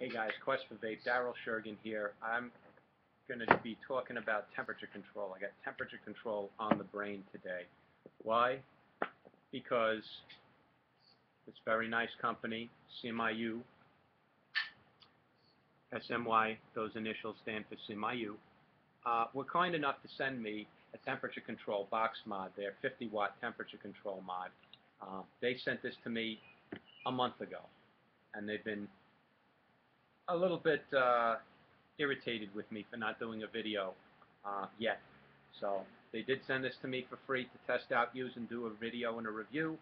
Hey guys, Quest for Vape, Daryl Shergan here. I'm going to be talking about temperature control. I got temperature control on the brain today. Why? Because this very nice company, SMY, SMY, those initials stand for SMY, were kind enough to send me a temperature control box mod, their 50-watt temperature control mod. They sent this to me a month ago, and they've been a little bit irritated with me for not doing a video yet. So they did send this to me for free to test out, use, and do a video and a review.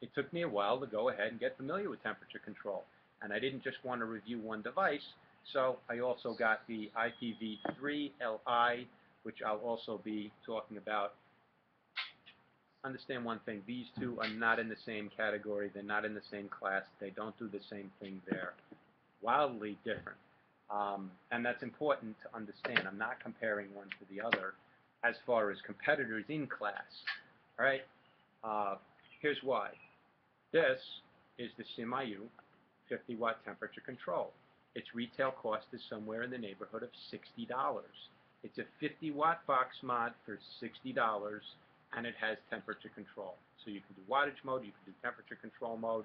It took me a while to go ahead and get familiar with temperature control. And I didn't just want to review one device, so I also got the IPV3 Li, which I'll also be talking about. Understand one thing, these two are not in the same category, they're not in the same class, they don't do the same thing, they're wildly different. And that's important to understand. I'm not comparing one to the other as far as competitors in class. Alright, here's why. This is the SMY 50-watt temperature control. Its retail cost is somewhere in the neighborhood of $60. It's a 50-watt box mod for $60. And it has temperature control. So you can do wattage mode, you can do temperature control mode,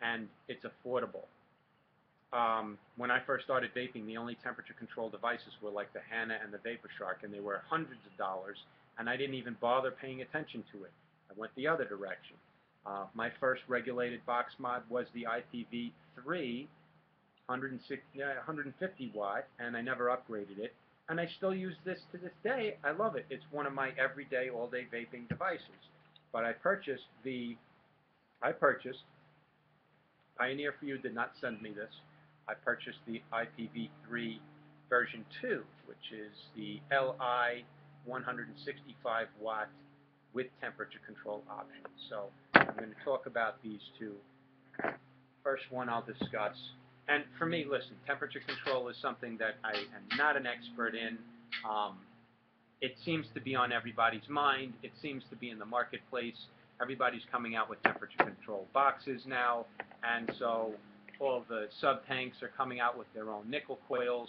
and it's affordable. When I first started vaping, the only temperature control devices were like the Hana and the Vapor Shark, and they were hundreds of dollars, and I didn't even bother paying attention to it. I went the other direction. My first regulated box mod was the IPV3, 150 watt, and I never upgraded it. And I still use this to this day. I love it. It's one of my everyday, all-day vaping devices. But I purchased, Pioneer For You did not send me this. I purchased the IPV3 version 2, which is the Li 165 watt with temperature control option. So I'm going to talk about these two. First one I'll discuss. And for me, listen, temperature control is something that I am not an expert in. It seems to be on everybody's mind. It seems to be in the marketplace. Everybody's coming out with temperature control boxes now, and so all of the sub-tanks are coming out with their own nickel coils,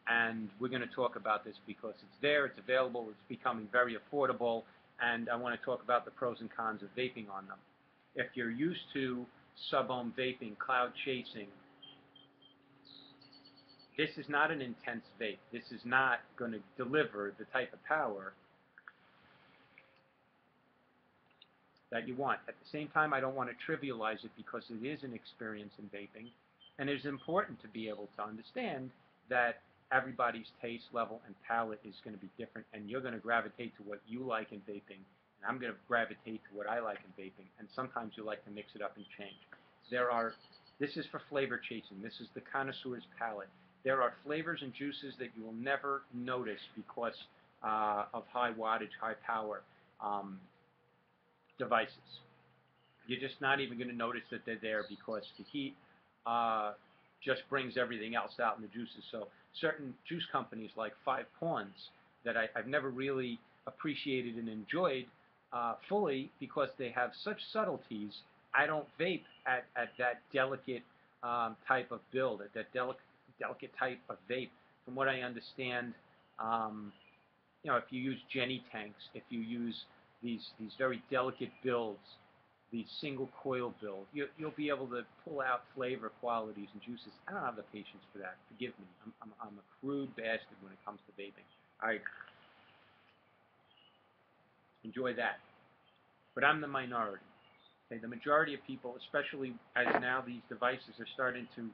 and we're going to talk about this because it's there, it's available, it's becoming very affordable, and I want to talk about the pros and cons of vaping on them. If you're used to sub-ohm vaping, cloud chasing, this is not an intense vape. This is not going to deliver the type of power that you want. At the same time, I don't want to trivialize it because it is an experience in vaping, and it is important to be able to understand that everybody's taste level and palate is going to be different, and you're going to gravitate to what you like in vaping, and I'm going to gravitate to what I like in vaping, and sometimes you like to mix it up and change. This is for flavor chasing. This is the connoisseur's palate. There are flavors and juices that you will never notice because of high wattage, high power devices. You're just not even going to notice that they're there because the heat just brings everything else out in the juices. So certain juice companies like 5 Pawns that I've never really appreciated and enjoyed fully because they have such subtleties. I don't vape at that delicate type of build, at that delicate type of vape. From what I understand, if you use Jenny tanks, if you use these very delicate builds, these single coil builds, you'll be able to pull out flavor qualities and juices. I don't have the patience for that. Forgive me. I'm a crude bastard when it comes to vaping. I enjoy that, but I'm the minority. Okay, the majority of people, especially as now these devices are starting to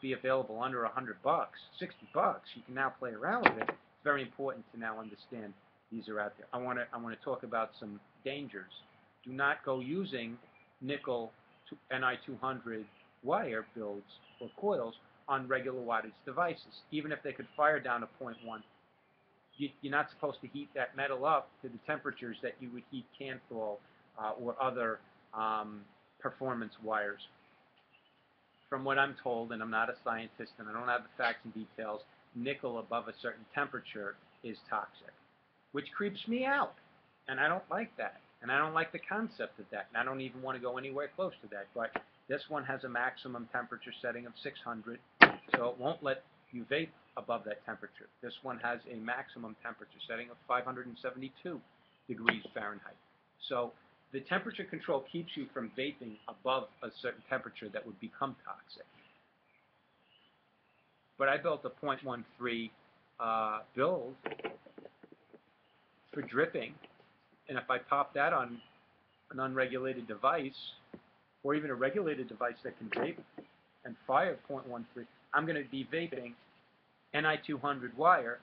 be available under $100, $60, you can now play around with it. It's very important to now understand these are out there. I want to talk about some dangers. Do not go using nickel Ni200 wire builds or coils on regular wattage devices, even if they could fire down to 0.1. You're not supposed to heat that metal up to the temperatures that you would heat Canthal or other performance wires. From what I'm told, and I'm not a scientist and I don't have the facts and details, nickel above a certain temperature is toxic, which creeps me out, and I don't like that. And I don't like the concept of that, and I don't even want to go anywhere close to that. But This one has a maximum temperature setting of 600, so it won't let you vape above that temperature. This one has a maximum temperature setting of 572 degrees Fahrenheit. So the temperature control keeps you from vaping above a certain temperature that would become toxic. But I built a 0.13 build for dripping, and if I pop that on an unregulated device, or even a regulated device that can vape and fire 0.13, I'm going to be vaping Ni200 wire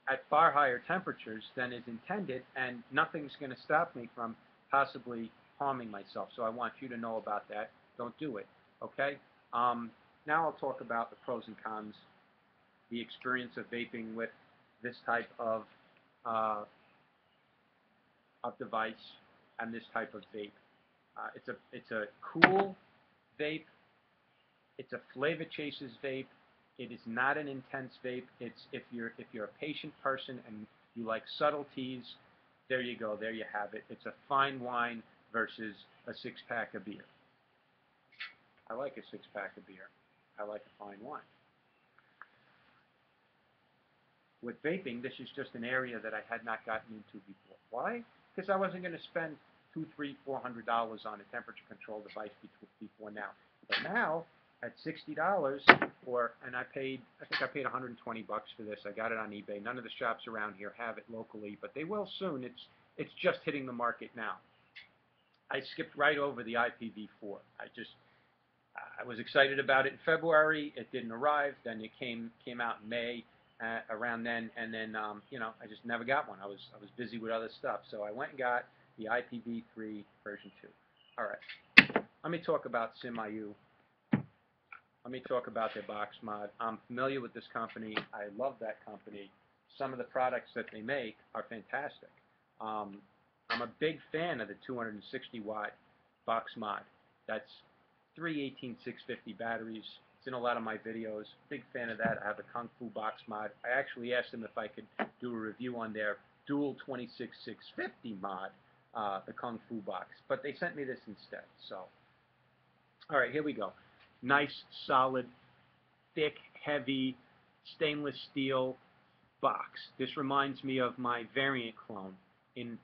at far higher temperatures than is intended, and nothing's going to stop me from possibly harming myself. So I want you to know about that. Don't do it, okay? Now I'll talk about the pros and cons, the experience of vaping with this type of device and this type of vape. It's a cool vape. It's a flavor chases vape. It is not an intense vape. It's if you're a patient person and you like subtleties, there you go. There you have it. It's a fine wine versus a six-pack of beer. I like a six-pack of beer. I like a fine wine. With vaping, this is just an area that I had not gotten into before. Why? Because I wasn't going to spend $200, $300, $400 on a temperature control device before now. But now, at $60, and I think I paid 120 bucks for this. I got it on eBay. None of the shops around here have it locally, but they will soon. It's just hitting the market now. I skipped right over the IPV4. I was excited about it in February. It didn't arrive. Then it came out in May. Around then, and then I just never got one. I was busy with other stuff, so I went and got the IPV3 version 2. All right, let me talk about SMY. Let me talk about their box mod. I'm familiar with this company. I love that company. Some of the products that they make are fantastic. I'm a big fan of the 260 watt box mod. That's 3 18650 batteries. It's in a lot of my videos. Big fan of that. I have the Kung Fu box mod. I actually asked them if I could do a review on their dual 26650 mod, the Kung Fu box. But they sent me this instead. So, all right, here we go. Nice, solid, thick, heavy, stainless steel box. This reminds me of my variant clone in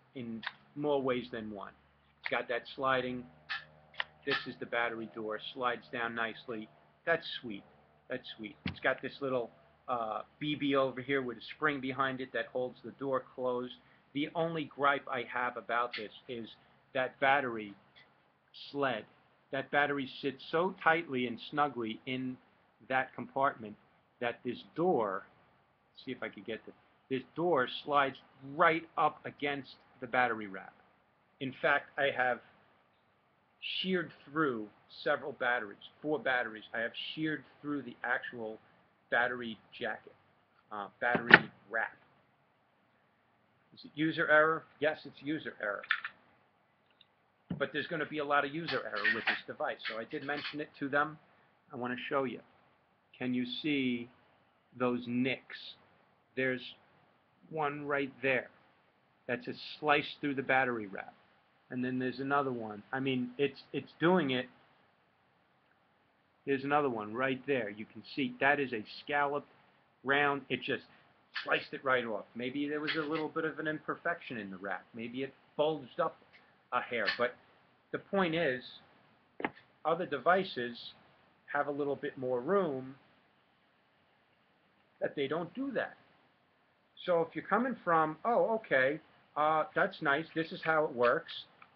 more ways than one. It's got that sliding. This is the battery door. Slides down nicely. That's sweet. That's sweet. It's got this little BB over here with a spring behind it that holds the door closed. The only gripe I have about this is that battery sled. That battery sits so tightly and snugly in that compartment that this door, see if I could get this door slides right up against the battery wrap. In fact, I have sheared through several batteries, 4 batteries. I have sheared through the actual battery jacket, battery wrap. Is it user error? Yes, it's user error. But there's going to be a lot of user error with this device. So I did mention it to them. I want to show you. Can you see those nicks? There's one right there. That's a slice through the battery wrap. And then there's another one. I mean, it's doing it. There's another one right there. You can see that is a scalloped round. It just sliced it right off. Maybe there was a little bit of an imperfection in the wrap. Maybe it bulged up a hair. But the point is, other devices have a little bit more room that they don't do that. So if you're coming from, oh, okay, that's nice. This is how it works.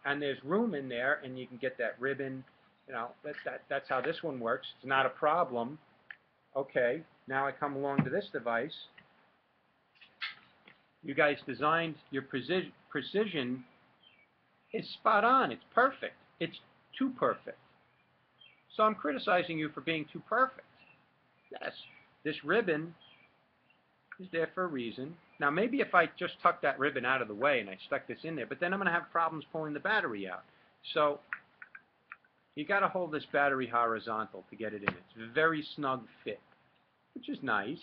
And there's room in there, and you can get that ribbon. You know, that's how this one works. It's not a problem. Okay, now I come along to this device. You guys designed your precision is spot on. It's perfect. It's too perfect. So I'm criticizing you for being too perfect. Yes, this ribbon is there for a reason. Now, maybe if I just tuck that ribbon out of the way and I stuck this in there, but then I'm going to have problems pulling the battery out. So you got to hold this battery horizontal to get it in. It's a very snug fit, which is nice.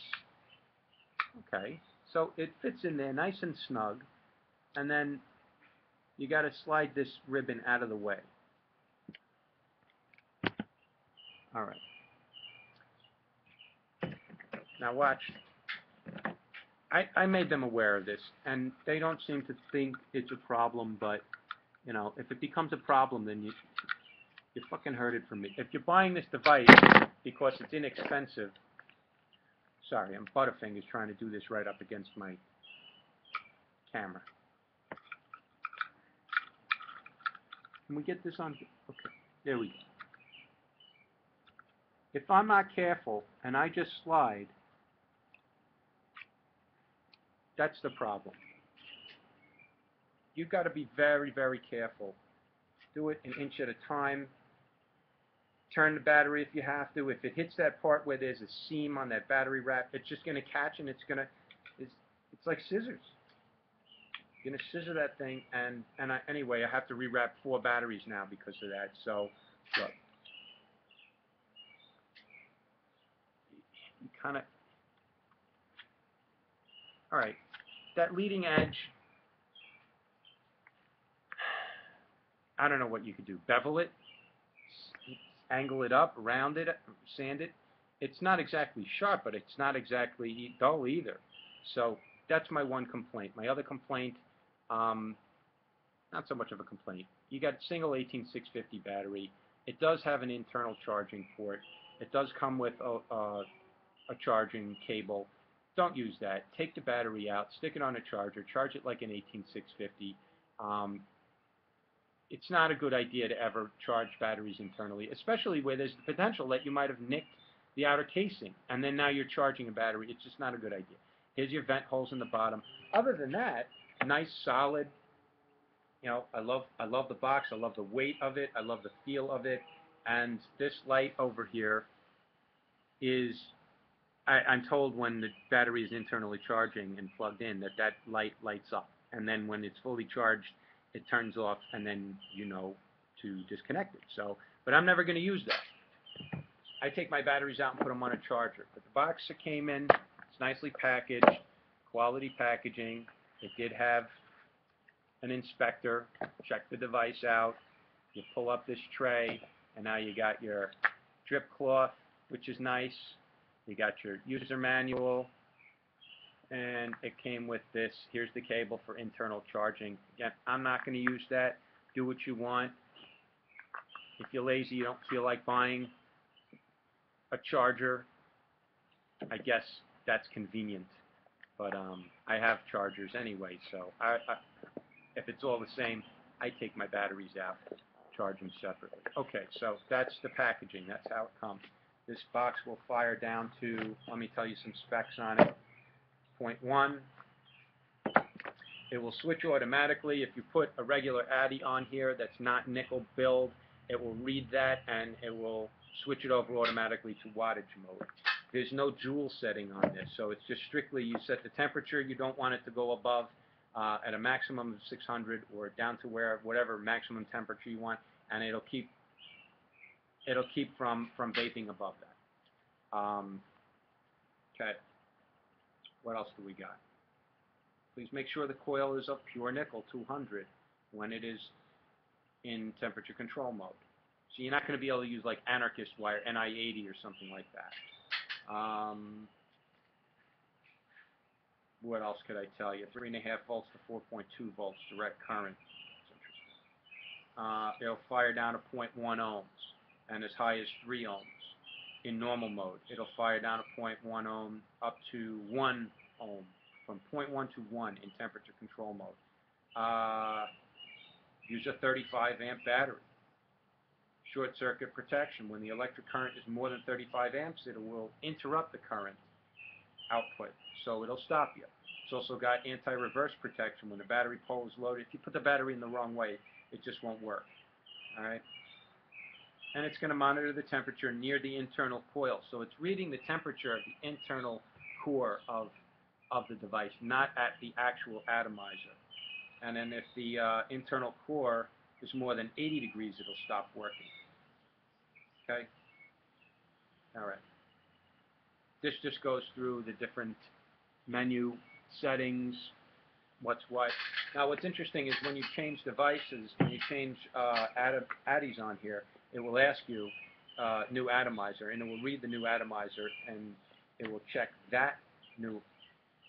Okay, so it fits in there nice and snug, and then you got to slide this ribbon out of the way. All right. Now watch. I made them aware of this, and they don't seem to think it's a problem, but, you know, if it becomes a problem, then you fucking heard it from me. If you're buying this device because it's inexpensive, sorry, I'm Butterfingers trying to do this right up against my camera. Can we get this on? Okay, there we go. If I'm not careful and I just slide, that's the problem. You've got to be very, very careful. Do it an inch at a time. Turn the battery if you have to. If it hits that part where there's a seam on that battery wrap, it's just going to catch, and it's like scissors. You're going to scissor that thing, and anyway, I have to rewrap 4 batteries now because of that. So, look. You kind of, all right, that leading edge, I don't know what you could do. Bevel it, angle it up, round it, sand it. It's not exactly sharp, but it's not exactly dull either. So that's my one complaint. My other complaint, not so much of a complaint. You got single 18650 battery. It does have an internal charging port. It does come with a charging cable. Don't use that. Take the battery out, stick it on a charger, charge it like an 18650. It's not a good idea to ever charge batteries internally, especially where there's the potential that you might have nicked the outer casing, and then now you're charging a battery. It's just not a good idea. Here's your vent holes in the bottom. Other than that, nice, solid. You know, I love the box. I love the weight of it. I love the feel of it. And this light over here is, I'm told when the battery is internally charging and plugged in that light lights up. And then when it's fully charged, it turns off, and then you know to disconnect it. So, but I'm never going to use that. I take my batteries out and put them on a charger. But the box that came in, it's nicely packaged, quality packaging. It did have an inspector. Check the device out. You pull up this tray, and now you got your drip cloth, which is nice. You got your user manual, and it came with this. Here's the cable for internal charging. Again, I'm not going to use that. Do what you want. If you're lazy, you don't feel like buying a charger, I guess that's convenient. But I have chargers anyway, so if it's all the same, I take my batteries out, charge them separately. Okay, so that's the packaging. That's how it comes. This box will fire down to, let me tell you some specs on it. 0.1. It will switch automatically. If you put a regular Addy on here that's not nickel billed, it will read that and it will switch it over automatically to wattage mode. There's no joule setting on this, so it's just strictly you set the temperature. You don't want it to go above at a maximum of 600 or down to whatever maximum temperature you want, and it'll keep from vaping above that. Okay. What else do we got? Please make sure the coil is of pure nickel 200 when it is in temperature control mode. So you're not going to be able to use like anarchist wire, NI80 or something like that. What else could I tell you? 3.5 volts to 4.2 volts direct current. That's interesting. It'll fire down to 0.1 ohms and as high as 3 ohms in normal mode. It'll fire down to 0.1 ohm up to 1 ohm, from 0.1 to 1 in temperature control mode. Use a 35 amp battery. Short circuit protection. When the electric current is more than 35 amps, it will interrupt the current output, so it'll stop you. It's also got anti-reverse protection. When the battery pole is loaded, if you put the battery in the wrong way, it just won't work. All right? And it's going to monitor the temperature near the internal coil. So it's reading the temperature of the internal core of the device, not at the actual atomizer. And then if the internal core is more than 80 degrees, it'll stop working. Okay? All right. This just goes through the different menu settings, what's what. Now, what's interesting is when you change devices, when you change Addies on here, it will ask you, new atomizer, and it will read the new atomizer, and it will check that new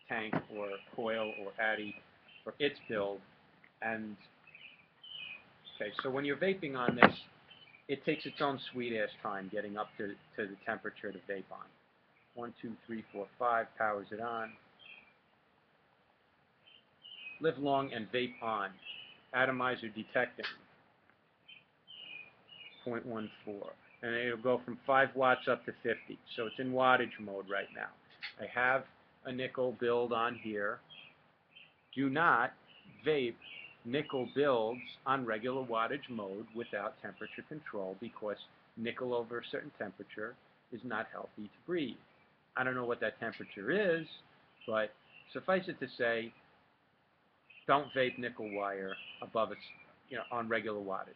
tank or coil or addy for its build. And okay, so when you're vaping on this, it takes its own sweet-ass time getting up to the temperature to vape on. 1, 2, 3, 4, 5, powers it on. Live long and vape on. Atomizer detecting. 0.14. And it'll go from 5 watts up to 50. So it's in wattage mode right now. I have a nickel build on here. Do not vape nickel builds on regular wattage mode without temperature control, because nickel over a certain temperature is not healthy to breathe. I don't know what that temperature is, but suffice it to say, don't vape nickel wire above on regular wattage.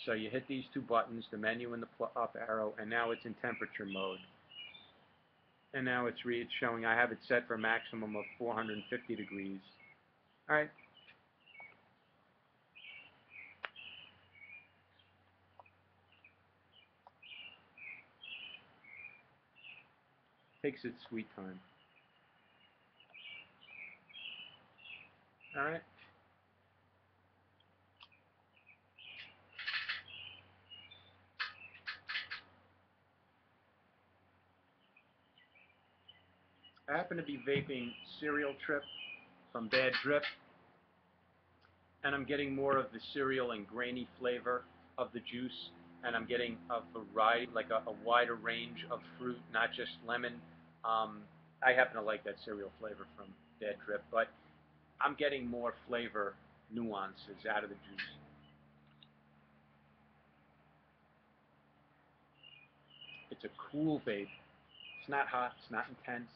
So you hit these two buttons, the menu and the up arrow, and now it's in temperature mode. And now it's showing I have it set for a maximum of 450 degrees. All right. Takes its sweet time. All right. I happen to be vaping Cereal Trip from Bad Drip, and I'm getting more of the cereal and grainy flavor of the juice, and I'm getting a variety, like a wider range of fruit, not just lemon. I happen to like that cereal flavor from Bad Drip, but I'm getting more flavor nuances out of the juice. It's a cool vape. It's not hot, it's not intense,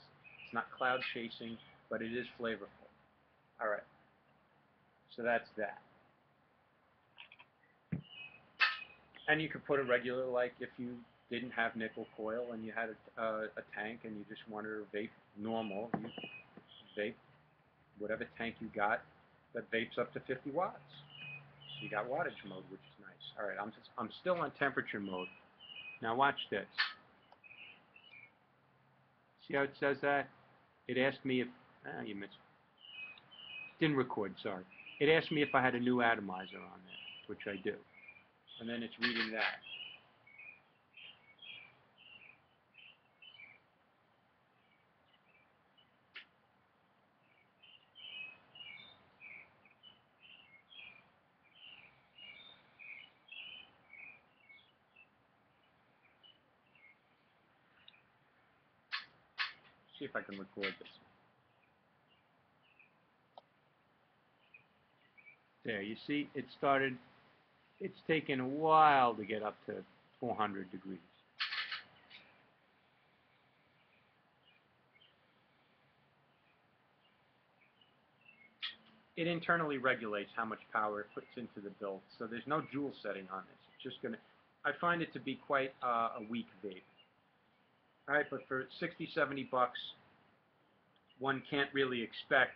it's not cloud chasing, but it is flavorful. All right, so that's that. And you could put a regular, like if you didn't have nickel coil and you had a tank and you just wanted to vape normal, you vape whatever tank you got that vapes up to 50 watts. So you got wattage mode, which is nice. All right, I'm still on temperature mode. Now watch this. See how it says that? It asked me if, you missed. Didn't record, sorry. It asked me if I had a new atomizer on there, which I do. And then it's reading that. See if I can record this. There, you see, it started, it's taken a while to get up to 400 degrees. It internally regulates how much power it puts into the build, so there's no joule setting on this. It's just going to, I find it to be quite a weak vape. All right, but for 60, 70 bucks, one can't really expect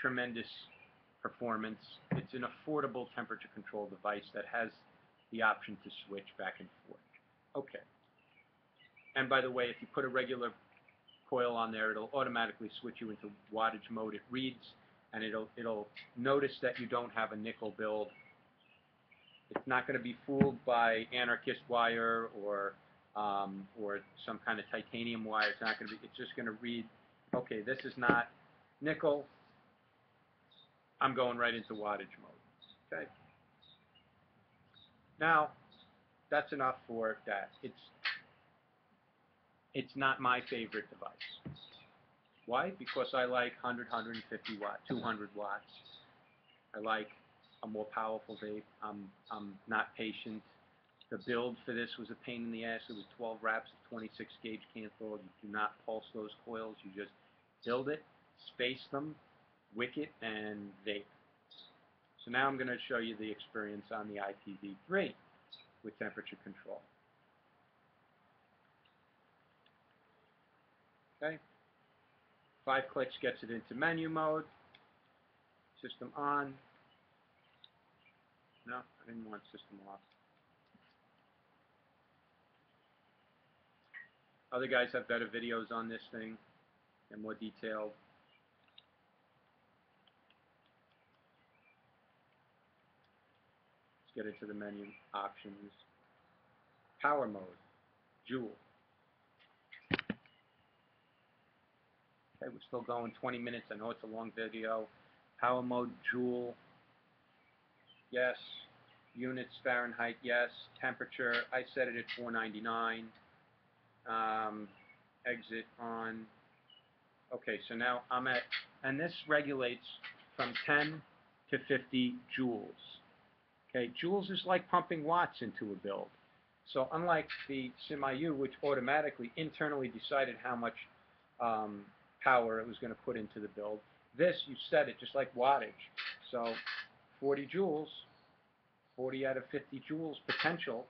tremendous performance. It's an affordable temperature control device that has the option to switch back and forth. Okay. And by the way, if you put a regular coil on there, it'll automatically switch you into wattage mode. It reads, and it'll notice that you don't have a nickel build. It's not going to be fooled by anarchist wire or some kind of titanium wire. It's not going to be. It's just going to read, okay, this is not nickel. I'm going right into wattage mode. Okay. Now, that's enough for that. It's not my favorite device. Why? Because I like 100, 150 watts, 200 watts. I like a more powerful vape. I'm not patient. The build for this was a pain in the ass. It was 12 wraps of 26 gauge Canthal. You do not pulse those coils. You just build it, space them, wick it, and vape. So now I'm going to show you the experience on the IPV3 with temperature control. Okay. 5 clicks gets it into menu mode. System on. No, I didn't want system off. Other guys have better videos on this thing and more detailed. Let's get into the menu options. Power mode, Joule. Okay, we're still going 20 minutes. I know it's a long video. Power mode, Joule. Yes. Units, Fahrenheit, yes. Temperature, I set it at 499. Exit on. Okay, so now I'm at, and this regulates from 10 to 50 joules. Okay, joules is like pumping watts into a build. So unlike the SMY, which automatically internally decided how much power it was going to put into the build, this you set it just like wattage. So 40 joules, 40 out of 50 joules potential.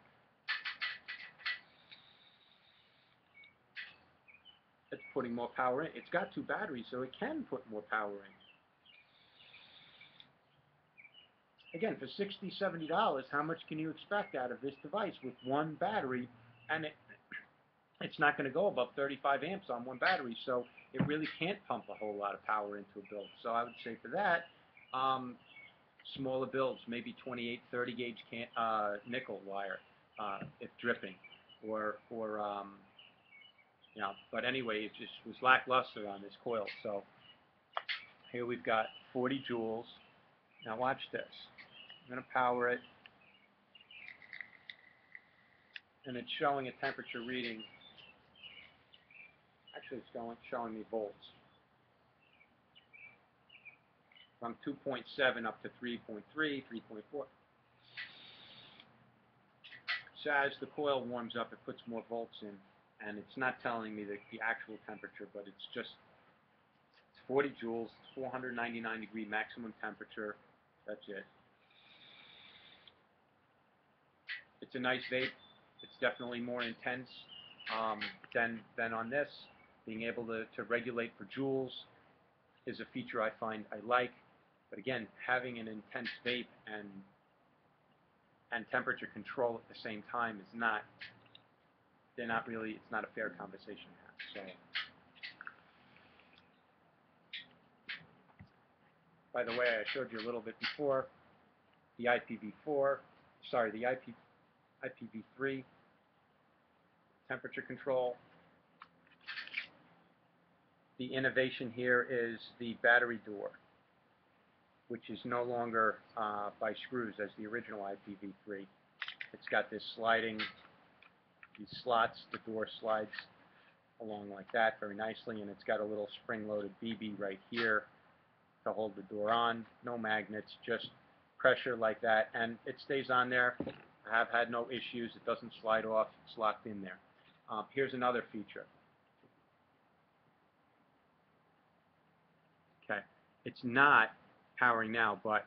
It's putting more power in. It's got 2 batteries, so it can put more power in. Again, for $60, $70, how much can you expect out of this device with 1 battery? And it's not going to go above 35 amps on 1 battery, so it really can't pump a whole lot of power into a build. So I would say for that, smaller builds, maybe 28, 30 gauge nickel wire if dripping, or you know. But anyway, it just was lackluster on this coil. So here we've got 40 joules. Now watch this. I'm going to power it, and it's showing a temperature reading. Actually, it's showing me volts from 2.7 up to 3.3, 3.4. So as the coil warms up, it puts more volts in, and it's not telling me the actual temperature, but it's just 40 joules, 499 degree maximum temperature. That's it. It's a nice vape. It's definitely more intense than on this. Being able to regulate for joules is a feature I find I like. But again, having an intense vape and temperature control at the same time is not, they're not really, it's not a fair conversation to have. So, by the way, I showed you a little bit before, the IPV4, sorry, the IPV3 temperature control. The innovation here is the battery door, which is no longer by screws as the original IPV3. It's got this sliding, these slots, the door slides along like that very nicely, and it's got a little spring-loaded BB right here to hold the door on. No magnets, just pressure like that, and it stays on there. I have had no issues. It doesn't slide off. It's locked in there. Here's another feature. Okay, it's not powering now, but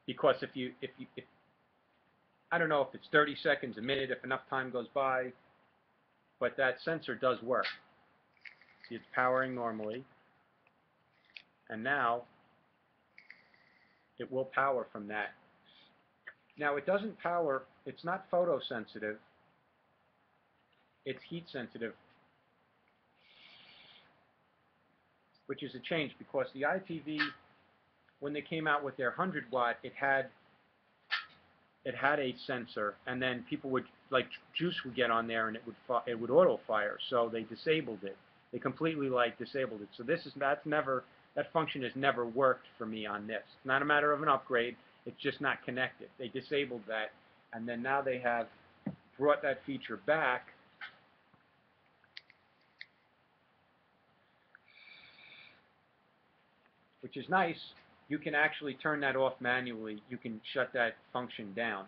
because if I don't know if it's 30 seconds, a minute, if enough time goes by, but that sensor does work. See, it's powering normally, and now it will power from that. Now it doesn't power, it's not photosensitive, it's heat sensitive, which is a change because the IPV, when they came out with their 100 watt, it had a sensor, and then people would, like juice would get on there and it would auto fire, so they disabled it. They completely disabled it. So that function has never worked for me on this. It's not a matter of an upgrade, it's just not connected. They disabled that, and then now they have brought that feature back. Which is nice. You can actually turn that off manually. You can shut that function down.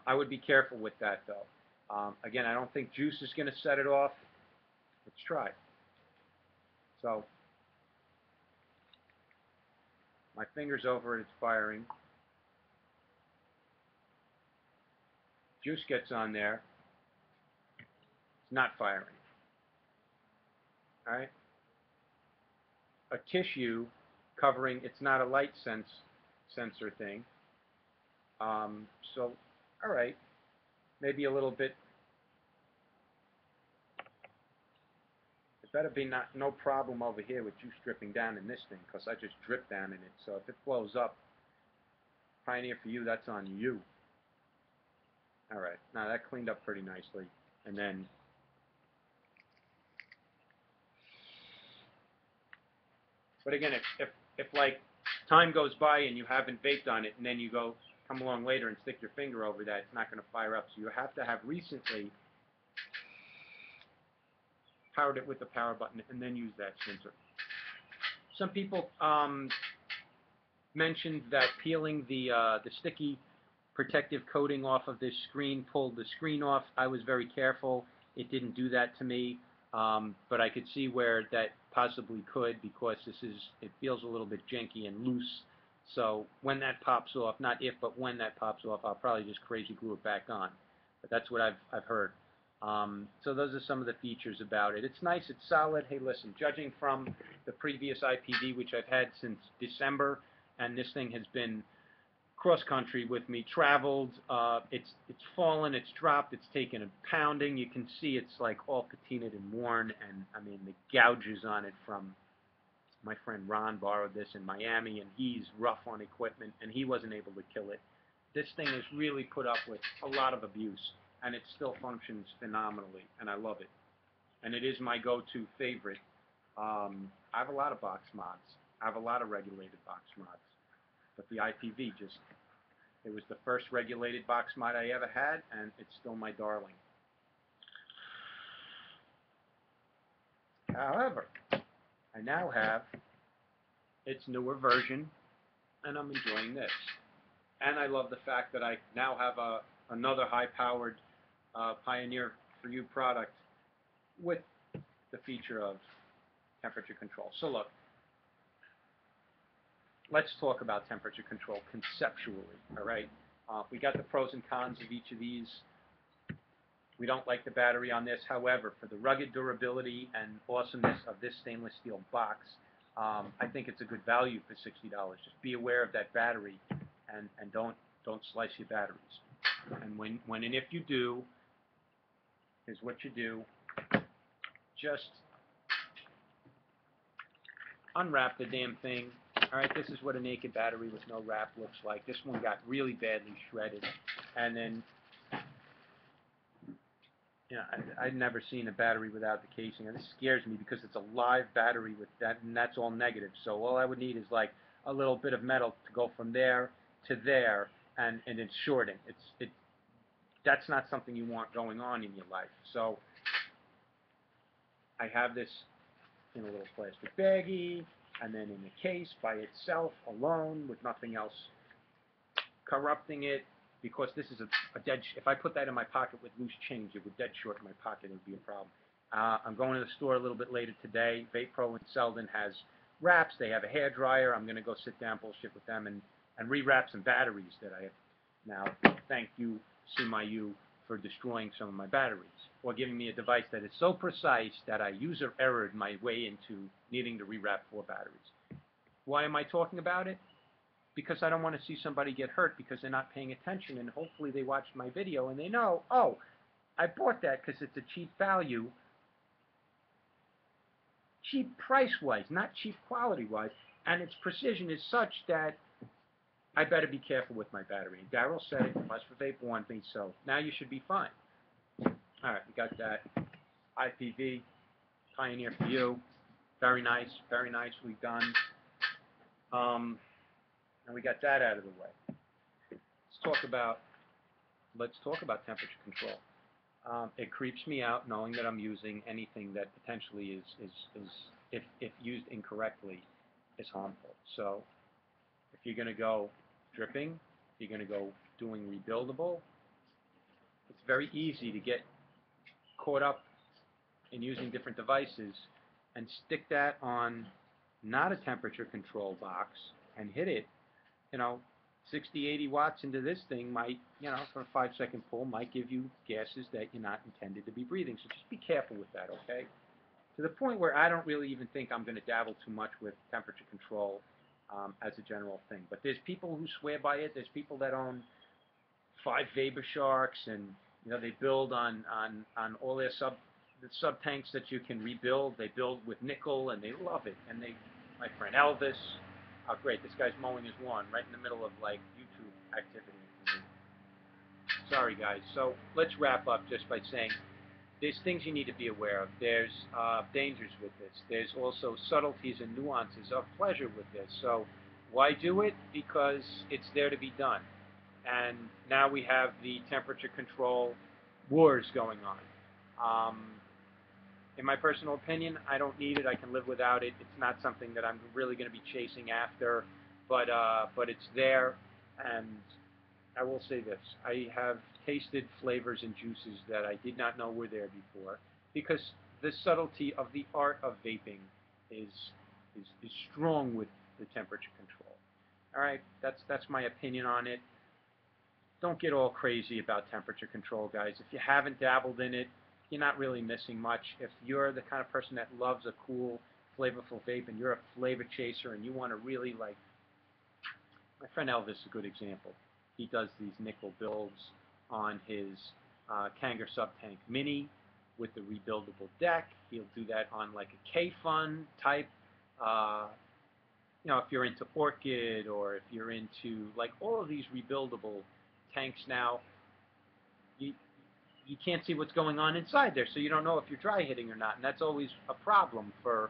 I would be careful with that, though. Again, I don't think juice is going to set it off. Let's try. So, my finger's over it. It's firing. Juice gets on there. It's not firing. All right? A tissue covering, it's not a light sensor thing. So, all right, maybe a little bit better be no problem over here with juice dripping down in this thing, because I just dripped down in it. So if it blows up, Pioneer for you, that's on you. All right, now that cleaned up pretty nicely. And then but again, if like time goes by and you haven't baked on it, and then you come along later and stick your finger over that, it's not going to fire up. So you have to have recently powered it with the power button and then use that sensor. Some people mentioned that peeling the sticky protective coating off of this screen pulled the screen off. I was very careful. It didn't do that to me, but I could see where that possibly could, because it feels a little bit janky and loose. So when that pops off, not if, but when that pops off, I'll probably just crazy glue it back on. But that's what I've heard. So those are some of the features about it. It's nice, it's solid. Hey, listen, judging from the previous IPV, which I've had since December, and this thing has been cross-country with me, traveled, it's fallen, it's dropped, it's taken a pounding. You can see it's like all patinaed and worn, and I mean the gouges on it from my friend Ron borrowed this in Miami, and he's rough on equipment, and he wasn't able to kill it. This thing is really put up with a lot of abuse, and it still functions phenomenally, and I love it. And it is my go-to favorite. I have a lot of box mods. I have a lot of regulated box mods. But the IPV it was the first regulated box mod I ever had, and it's still my darling. However, I now have its newer version, and I'm enjoying this. And I love the fact that I now have another high-powered Pioneer for You product with the feature of temperature control. So look, let's talk about temperature control conceptually, all right? We got the pros and cons of each of these. We don't like the battery on this. However, for the rugged durability and awesomeness of this stainless steel box, I think it's a good value for $60. Just be aware of that battery, and don't slice your batteries. And when and if you do, here's what you do. Just unwrap the damn thing. All right, this is what a naked battery with no wrap looks like. This one got really badly shredded. And then, you know, I've never seen a battery without the casing. And this scares me because it's a live battery with that, and that's all negative. So all I would need is like a little bit of metal to go from there to there, and it's shorting. That's not something you want going on in your life. So I have this in a little plastic baggie, and then in the case by itself, alone, with nothing else corrupting it, because this is a dead, if I put that in my pocket with loose change, it would dead short in my pocket, it would be a problem. I'm going to the store a little bit later today. VapePro in Selden has wraps, they have a hair dryer. I'm going to go sit down, bullshit with them, and re-wrap some batteries that I have. Now, thank you, SMY, for destroying some of my batteries, or giving me a device that is so precise that I user-errored my way into needing to rewrap 4 batteries. Why am I talking about it? Because I don't want to see somebody get hurt because they're not paying attention, and hopefully they watched my video and they know, oh, I bought that because it's a cheap value, cheap price-wise, not cheap quality-wise, and its precision is such that I better be careful with my battery. And Daryl said it, Plus for Vape warned me, so now you should be fine. All right, we got that IPV, Pioneer for You. Very nice, very nicely done. And we got that out of the way. Let's talk about temperature control. It creeps me out knowing that I'm using anything that potentially is if used incorrectly, is harmful. So if you're going to go dripping, if you're going to go doing rebuildable, it's very easy to get caught up in using different devices and stick that on not a temperature control box and hit it, 60, 80 watts into this thing might, for a 5-second pull, might give you gases that you're not intended to be breathing. So just be careful with that, okay? To the point where I don't really even think I'm going to dabble too much with temperature control as a general thing. But there's people who swear by it. There's people that own 5 Vapor Sharks, and they build on all their the sub tanks that you can rebuild. They build with nickel, and they love it. And my friend Elvis, oh great, this guy's mowing his lawn right in the middle of like YouTube activity. Sorry guys. So let's wrap up just by saying there's things you need to be aware of. There's dangers with this. There's also subtleties and nuances of pleasure with this. So why do it? Because it's there to be done. And now we have the temperature control wars going on. In my personal opinion, I don't need it. I can live without it. It's not something that I'm really going to be chasing after, but it's there. And I will say this: I have tasted flavors and juices that I did not know were there before, because the subtlety of the art of vaping is strong with the temperature control. All right, that's my opinion on it. Don't get all crazy about temperature control, guys. If you haven't dabbled in it, you're not really missing much. If you're the kind of person that loves a cool, flavorful vape, and you're a flavor chaser, and you want to really, like, my friend Elvis is a good example. He does these nickel builds on his Kanger Sub-Tank Mini with the rebuildable deck. He'll do that on like a K-Fun type. If you're into Orchid, or if you're into like all of these rebuildable tanks now, you can't see what's going on inside there, so you don't know if you're dry hitting or not, and that's always a problem for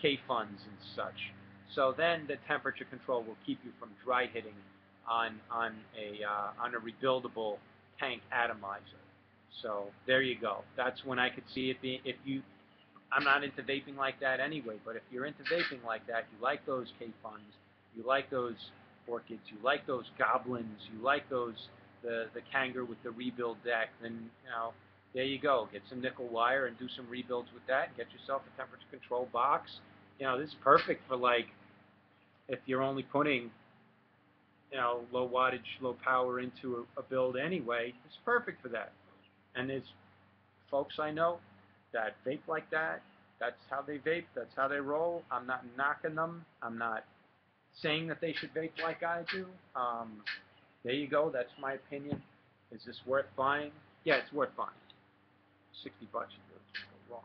K-Funs and such. So then the temperature control will keep you from dry hitting on a rebuildable tank atomizer. So there you go. That's when I could see it being, I'm not into vaping like that anyway, but if you're into vaping like that, you like those K-Funs, you like those Orchids, you like those Goblins, you like those the Kanger with the rebuild deck, then there you go. Get some nickel wire and do some rebuilds with that, and get yourself a temperature control box. This is perfect for, like, if you're only putting low wattage, low power into a build anyway. It's perfect for that. And there's folks I know that vape like that. That's how they vape. That's how they roll. I'm not knocking them. I'm not saying that they should vape like I do. There you go. That's my opinion. Is this worth buying? Yeah, it's worth buying. $60 you do. Can't go wrong.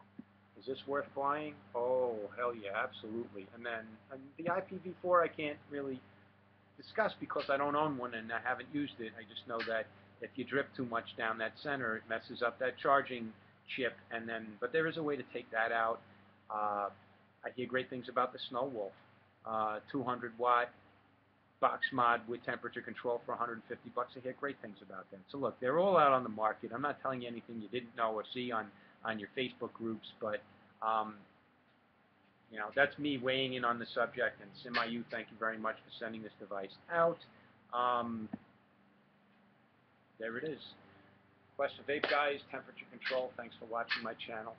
Is this worth buying? Oh, hell yeah, absolutely. And then the IPV4 I can't really discuss because I don't own one and I haven't used it. I just know that if you drip too much down that center, it messes up that charging chip. But there is a way to take that out. I hear great things about the Snow Wolf, 200-watt box mod with temperature control for $150. I hear great things about them. So look, they're all out on the market. I'm not telling you anything you didn't know or see on your Facebook groups, but that's me weighing in on the subject. And SMY, thank you very much for sending this device out. There it is. Quest for Vape, guys, temperature control. Thanks for watching my channel.